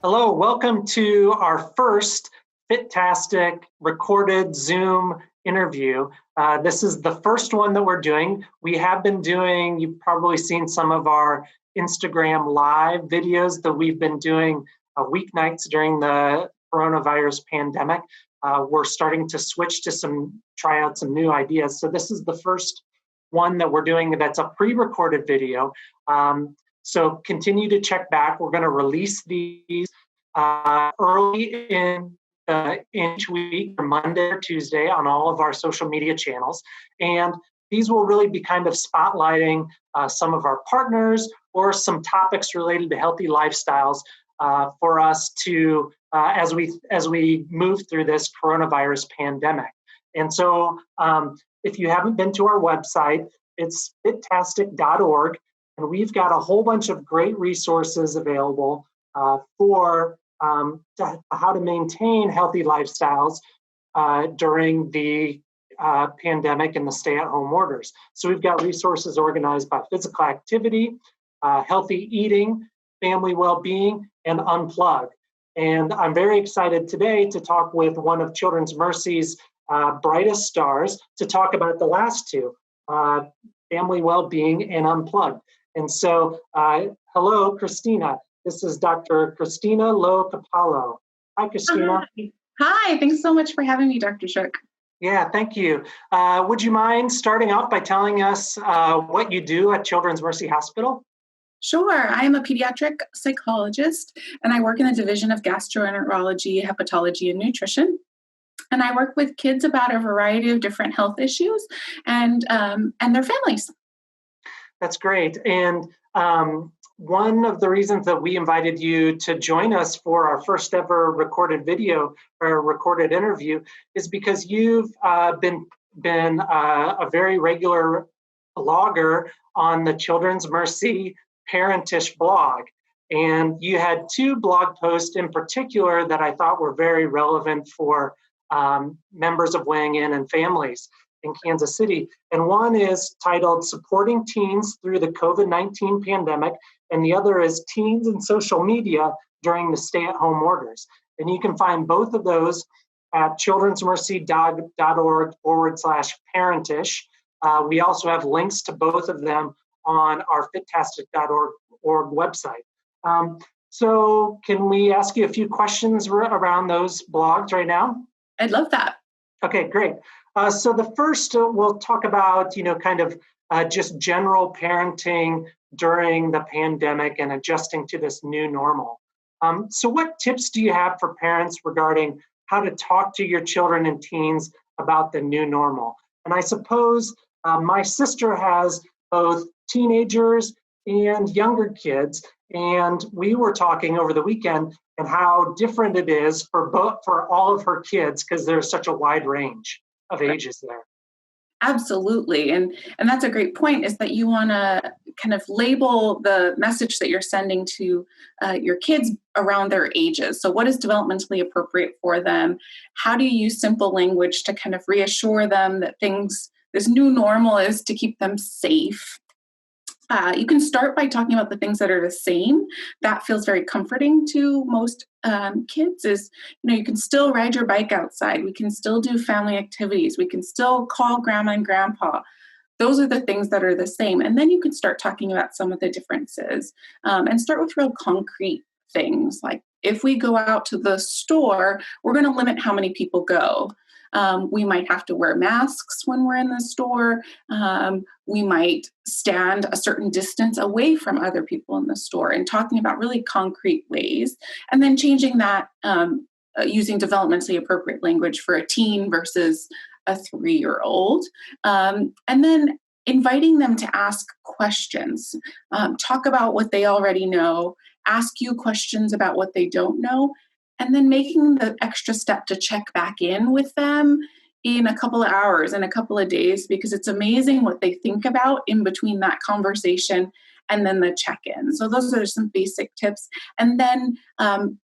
Hello, welcome to our first Fit-Tastic recorded Zoom interview. This is the first one that we're doing. We have been doing, you've probably seen some of our Instagram live videos that we've been doing weeknights during the coronavirus pandemic. We're starting to switch to try out some new ideas. So this is the first one that we're doing that's a pre-recorded video. So continue to check back. We're going to release these early in each week, or Monday or Tuesday, on all of our social media channels. And these will really be kind of spotlighting some of our partners or some topics related to healthy lifestyles for us to as we move through this coronavirus pandemic. And so if you haven't been to our website, it's Fit-Tastic.org. And we've got a whole bunch of great resources available for how to maintain healthy lifestyles during the pandemic and the stay-at-home orders. So we've got resources organized by physical activity, healthy eating, family well-being, and unplug. And I'm very excited today to talk with one of Children's Mercy's brightest stars to talk about the last two, family well-being and unplugged. And so, hello, Christina. This is Dr. Christina Low Kapalu. Hi, Christina. Hi, thanks so much for having me, Dr. Shook. Yeah, thank you. Would you mind starting off by telling us what you do at Children's Mercy Hospital? Sure. I am a pediatric psychologist, and I work in the division of gastroenterology, hepatology, and nutrition. And I work with kids about a variety of different health issues and their families. That's great. And one of the reasons that we invited you to join us for our first ever recorded video or recorded interview is because you've been a very regular blogger on the Children's Mercy Parentish blog. And you had two blog posts in particular that I thought were very relevant for members of Weighing In and families in Kansas City. And one is titled Supporting Teens Through the COVID-19 Pandemic, and the other is Teens and Social Media During the Stay-at-Home Orders. And you can find both of those at childrensmercy.org/parentish. We also have links to both of them on our Fit-Tastic.org website. So can we ask you a few questions around those blogs right now? I'd love that. Okay, great. So the first, we'll talk about, kind of just general parenting during the pandemic and adjusting to this new normal. So what tips do you have for parents regarding how to talk to your children and teens about the new normal? And I suppose my sister has both teenagers and younger kids, and we were talking over the weekend and how different it is for all of her kids because there's such a wide range of ages there. Absolutely. And that's a great point, is that you want to kind of label the message that you're sending to your kids around their ages. So what is developmentally appropriate for them? How do you use simple language to kind of reassure them that this new normal is to keep them safe? You can start by talking about the things that are the same. That feels very comforting to most kids. You can still ride your bike outside. We can still do family activities. We can still call grandma and grandpa. Those are the things that are the same. And then you can start talking about some of the differences and start with real concrete things. Like if we go out to the store, we're going to limit how many people go. We might have to wear masks when we're in the store. We might stand a certain distance away from other people in the store, and talking about really concrete ways, and then changing that using developmentally appropriate language for a teen versus a 3-year-old. And then inviting them to ask questions, talk about what they already know, ask you questions about what they don't know, and then making the extra step to check back in with them in a couple of hours, in a couple of days, because it's amazing what they think about in between that conversation and then the check-in. So those are some basic tips. And then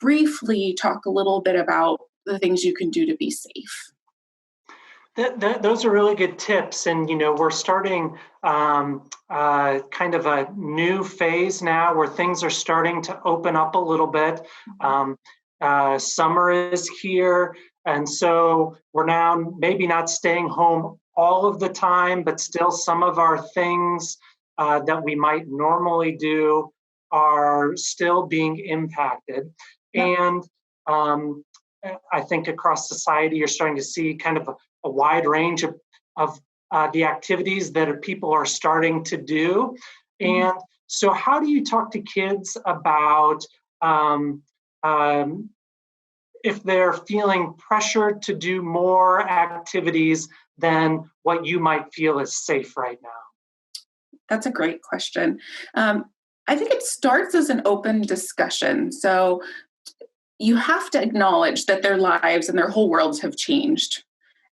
briefly talk a little bit about the things you can do to be safe. Those are really good tips. And, we're starting kind of a new phase now where things are starting to open up a little bit. Summer is here. And so we're now maybe not staying home all of the time, but still some of our things that we might normally do are still being impacted. And I think across society, you're starting to see kind of a wide range of the activities that people are starting to do. And so how do you talk to kids about if they're feeling pressured to do more activities than what you might feel is safe right now? That's a great question. I think it starts as an open discussion. So you have to acknowledge that their lives and their whole worlds have changed,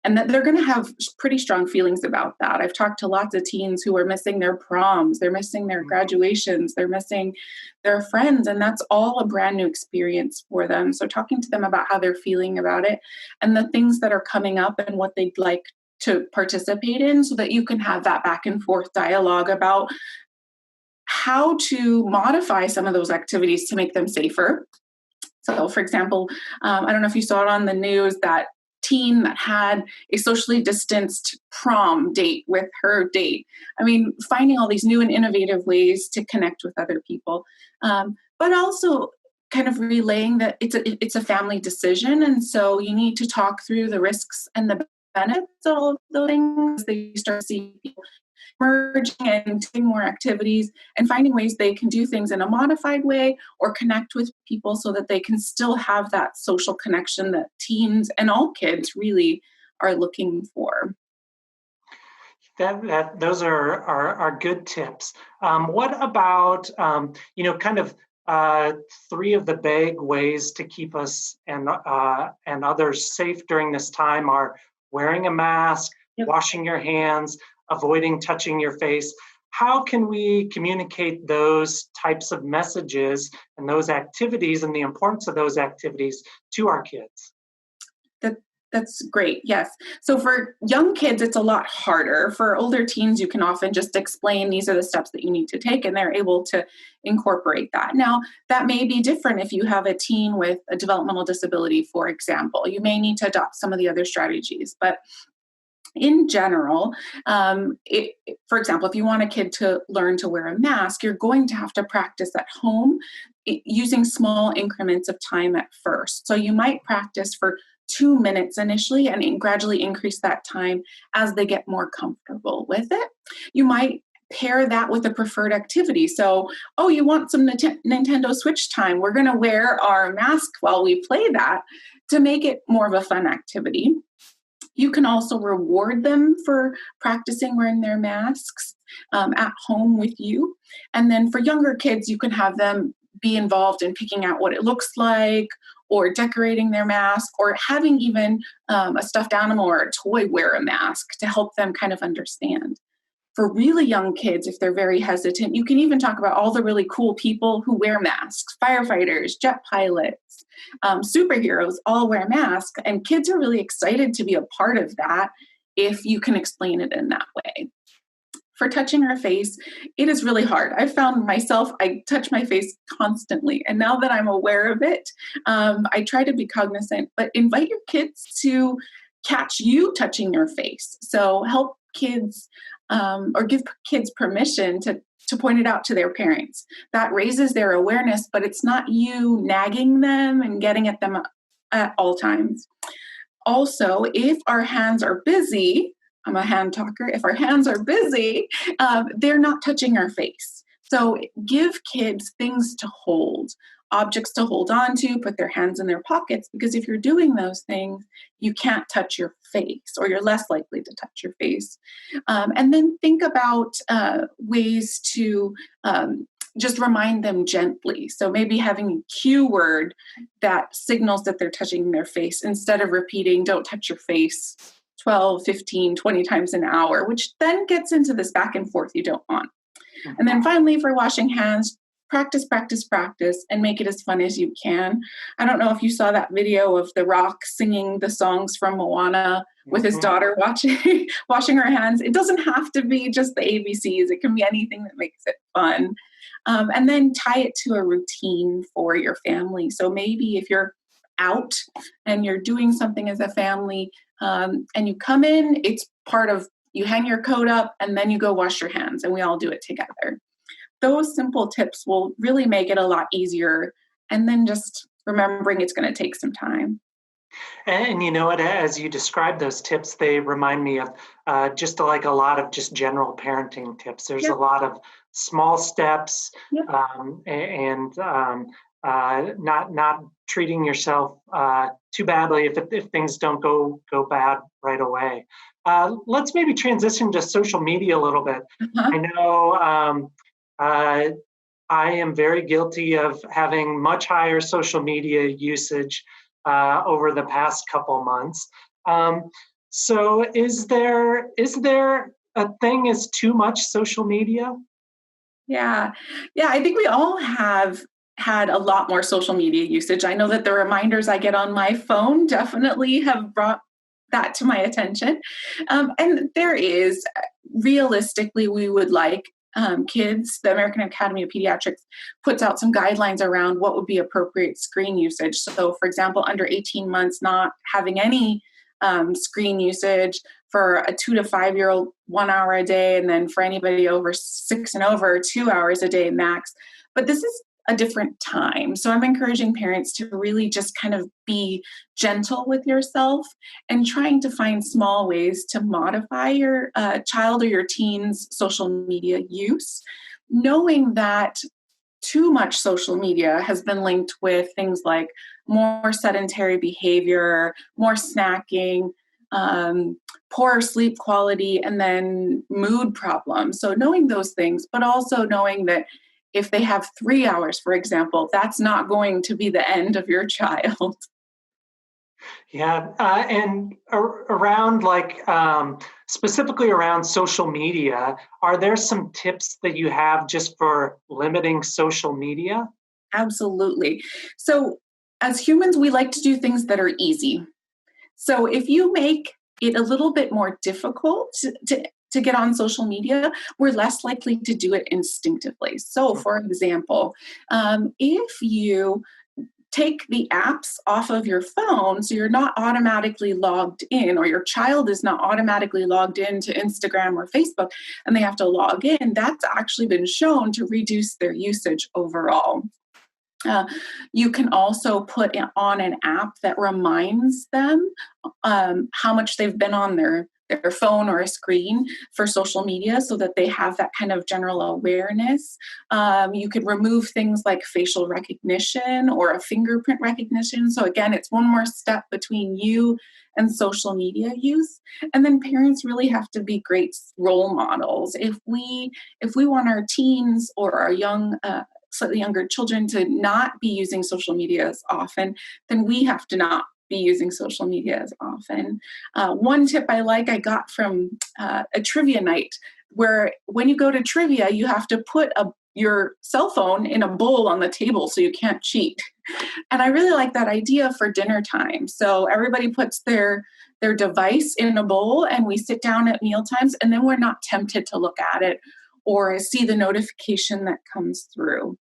and that they're going to have pretty strong feelings about that. I've talked to lots of teens who are missing their proms, they're missing their graduations, they're missing their friends, and that's all a brand new experience for them. So talking to them about how they're feeling about it and the things that are coming up and what they'd like to participate in, so that you can have that back and forth dialogue about how to modify some of those activities to make them safer. So, for example, I don't know if you saw it on the news, that teen that had a socially distanced prom date with her date. I mean, finding all these new and innovative ways to connect with other people, but also kind of relaying that it's a family decision. And so you need to talk through the risks and the benefits of all of those things. They start to see people merging and doing more activities and finding ways they can do things in a modified way or connect with people so that they can still have that social connection that teens and all kids really are looking for. Those are good tips. What about kind of three of the big ways to keep us and others safe during this time are wearing a mask, washing your hands, avoiding touching your face. How can we communicate those types of messages and those activities and the importance of those activities to our kids? That's great. Yes. So for young kids, it's a lot harder. For older teens, you can often just explain these are the steps that you need to take, and they're able to incorporate that. Now, that may be different if you have a teen with a developmental disability, for example. You may need to adopt some of the other strategies, but in general, for example, if you want a kid to learn to wear a mask, you're going to have to practice at home using small increments of time at first. So you might practice for 2 minutes initially and gradually increase that time as they get more comfortable with it. You might pair that with a preferred activity. So, you want some Nintendo Switch time? We're going to wear our mask while we play that to make it more of a fun activity. You can also reward them for practicing wearing their masks at home with you. And then for younger kids, you can have them be involved in picking out what it looks like, or decorating their mask, or having even a stuffed animal or a toy wear a mask to help them kind of understand. For really young kids, if they're very hesitant, you can even talk about all the really cool people who wear masks: firefighters, jet pilots, superheroes all wear masks. And kids are really excited to be a part of that if you can explain it in that way. For touching our face, it is really hard. I've found myself, I touch my face constantly. And now that I'm aware of it, I try to be cognizant, but invite your kids to catch you touching your face. So help kids or give kids permission to point it out to their parents. That raises their awareness, but it's not you nagging them and getting at them at all times. Also, if our hands are busy, I'm a hand talker. If our hands are busy, they're not touching our face. So give kids things to hold, objects to hold on to, put their hands in their pockets, because if you're doing those things, you can't touch your face, or you're less likely to touch your face. And then think about ways to just remind them gently. So maybe having a cue word that signals that they're touching their face instead of repeating, "Don't touch your face," 12, 15, 20 times an hour, which then gets into this back and forth you don't want. And then finally, for washing hands, practice, practice, practice, and make it as fun as you can. I don't know if you saw that video of The Rock singing the songs from Moana with his daughter washing her hands. It doesn't have to be just the ABCs. It can be anything that makes it fun. And then tie it to a routine for your family. So maybe if you're out and you're doing something as a family, and you come in, it's part of, you hang your coat up and then you go wash your hands, and we all do it together. Those simple tips will really make it a lot easier. And then just remembering it's going to take some time. And you know what, as you describe those tips, they remind me of just like a lot of just general parenting tips. There's a lot of small steps, and not treating yourself too badly if things don't go bad right away. Let's maybe transition to social media a little bit. I know I am very guilty of having much higher social media usage over the past couple months. So is there a thing as too much social media? Yeah, I think we all have had a lot more social media usage. I know that the reminders I get on my phone definitely have brought that to my attention. And there is, realistically, we would like kids, the American Academy of Pediatrics puts out some guidelines around what would be appropriate screen usage. So, for example, under 18 months, not having any screen usage; for a 2 to 5 year old, 1 hour a day, and then for anybody over 6 and over, 2 hours a day max. But this is a different time. So I'm encouraging parents to really just kind of be gentle with yourself and trying to find small ways to modify your child or your teen's social media use, knowing that too much social media has been linked with things like more sedentary behavior, more snacking, poor sleep quality, and then mood problems. So knowing those things, but also knowing that if they have 3 hours, for example, that's not going to be the end of your child. Yeah, and around specifically around social media, are there some tips that you have just for limiting social media? Absolutely. So as humans, we like to do things that are easy. So if you make it a little bit more difficult to get on social media, we're less likely to do it instinctively. So for example, if you take the apps off of your phone so you're not automatically logged in, or your child is not automatically logged in to Instagram or Facebook and they have to log in, that's actually been shown to reduce their usage overall. You can also put on an app that reminds them how much they've been on their phone or a screen for social media, so that they have that kind of general awareness. You could remove things like facial recognition or a fingerprint recognition. So again, it's one more step between you and social media use. And then parents really have to be great role models. If we want our teens or our slightly younger children to not be using social media as often, then we have to not be using social media as often. One tip I got from a trivia night, where when you go to trivia, you have to put your cell phone in a bowl on the table so you can't cheat. And I really like that idea for dinner time. So everybody puts their device in a bowl and we sit down at meal times, and then we're not tempted to look at it or see the notification that comes through.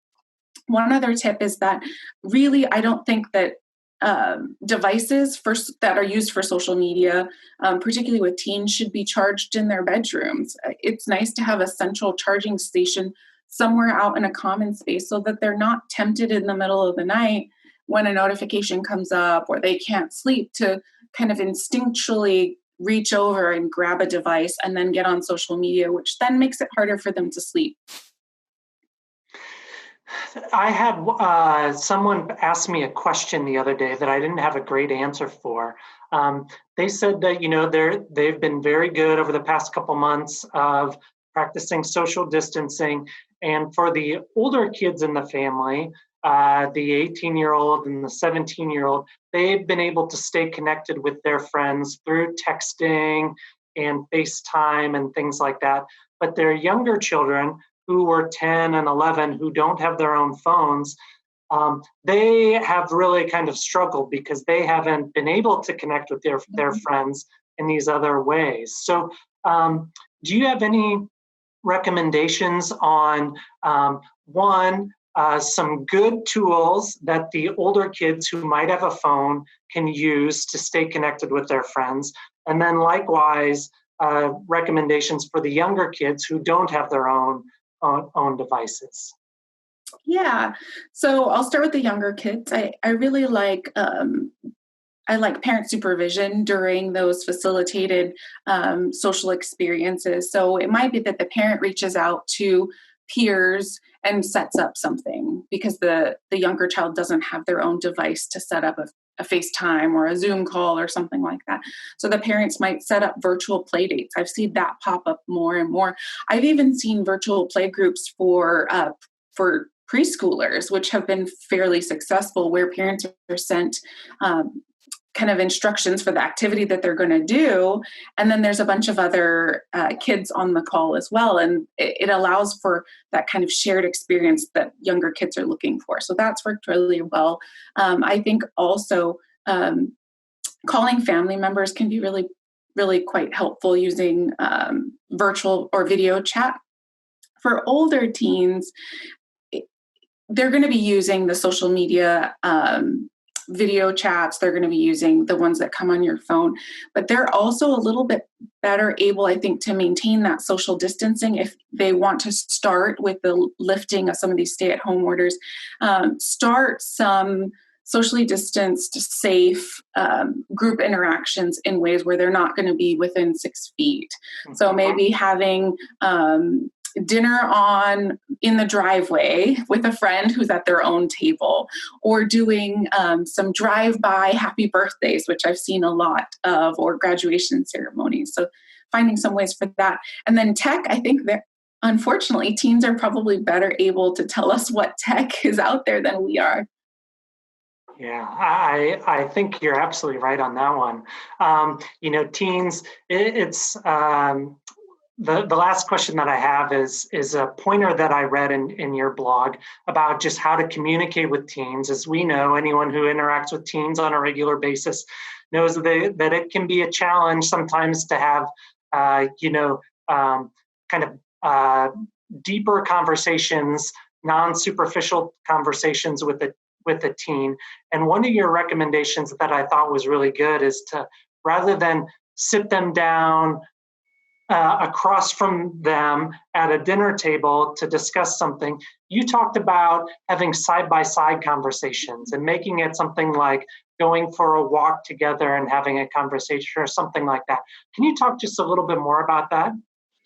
One other tip is that really, I don't think that devices that are used for social media, particularly with teens, should be charged in their bedrooms. It's nice to have a central charging station somewhere out in a common space so that they're not tempted in the middle of the night when a notification comes up or they can't sleep to kind of instinctually reach over and grab a device and then get on social media, which then makes it harder for them to sleep. I had someone ask me a question the other day that I didn't have a great answer for. They said that they've been very good over the past couple months of practicing social distancing, and for the older kids in the family, the 18-year-old and the 17-year-old, they've been able to stay connected with their friends through texting and FaceTime and things like that. But their younger children, who were 10 and 11 who don't have their own phones, they have really kind of struggled because they haven't been able to connect with their friends in these other ways. So do you have any recommendations on one, some good tools that the older kids who might have a phone can use to stay connected with their friends? And then likewise, recommendations for the younger kids who don't have their own devices. Yeah. So I'll start with the younger kids. I really like parent supervision during those facilitated social experiences. So it might be that the parent reaches out to peers and sets up something because the younger child doesn't have their own device to set up a FaceTime or a Zoom call or something like that. So the parents might set up virtual play dates. I've seen that pop up more and more. I've even seen virtual play groups for preschoolers, which have been fairly successful, where parents are sent kind of instructions for the activity that they're going to do. And then there's a bunch of other kids on the call as well. And it allows for that kind of shared experience that younger kids are looking for. So that's worked really well. I think also calling family members can be really, really quite helpful using virtual or video chat. For older teens, they're going to be using the social media video chats. They're going to be using the ones that come on your phone, but they're also a little bit better able, I think, to maintain that social distancing if they want to start with the lifting of some of these stay-at-home orders, start some socially distanced, safe group interactions in ways where they're not going to be within 6 feet. So maybe having dinner in the driveway with a friend who's at their own table, or doing some drive-by happy birthdays, which I've seen a lot of, or graduation ceremonies. So finding some ways for that. And then tech, I think that unfortunately teens are probably better able to tell us what tech is out there than we are. Yeah, I think you're absolutely right on that one. Teens, it's the last question that I have is a pointer that I read in your blog about just how to communicate with teens. As we know, anyone who interacts with teens on a regular basis knows that it can be a challenge sometimes to have, deeper conversations, non-superficial conversations with a teen. And one of your recommendations that I thought was really good is to, rather than sit them down across from them at a dinner table to discuss something, you talked about having side-by-side conversations and making it something like going for a walk together and having a conversation or something like that. Can you talk just a little bit more about that?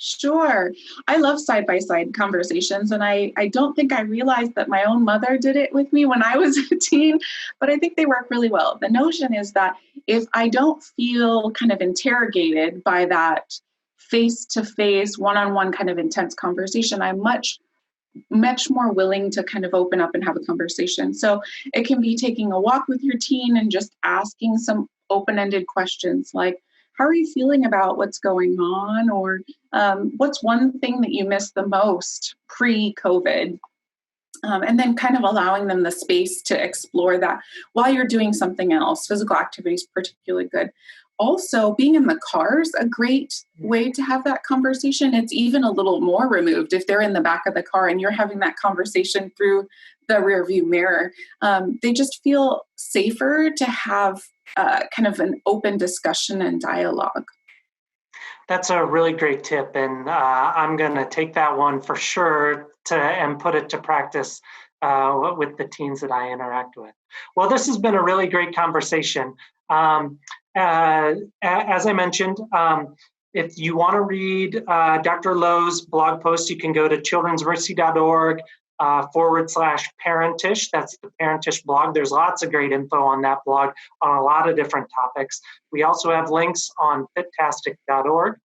Sure. I love side-by-side conversations, and I don't think I realized that my own mother did it with me when I was a teen, but I think they work really well. The notion is that if I don't feel kind of interrogated by that face-to-face, one-on-one kind of intense conversation, I'm much more willing to kind of open up and have a conversation. So it can be taking a walk with your teen and just asking some open-ended questions like, how are you feeling about what's going on? Or what's one thing that you miss the most pre-COVID? And then kind of allowing them the space to explore that while you're doing something else. Physical activity is particularly good. Also, being in the car is a great way to have that conversation. It's even a little more removed if they're in the back of the car and you're having that conversation through the rearview mirror. They just feel safer to have kind of an open discussion and dialogue. That's a really great tip, and I'm going to take that one for sure and put it to practice with the teens that I interact with. Well, this has been a really great conversation. As I mentioned, if you want to read Dr. Low's blog post, you can go to childrensmercy.org /parentish. That's the Parentish blog. There's lots of great info on that blog on a lot of different topics. We also have links on Fit-Tastic.org.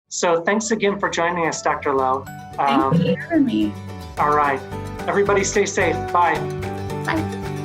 So thanks again for joining us, Dr. Low. Thank you for having me. All right. Everybody stay safe. Bye. Bye.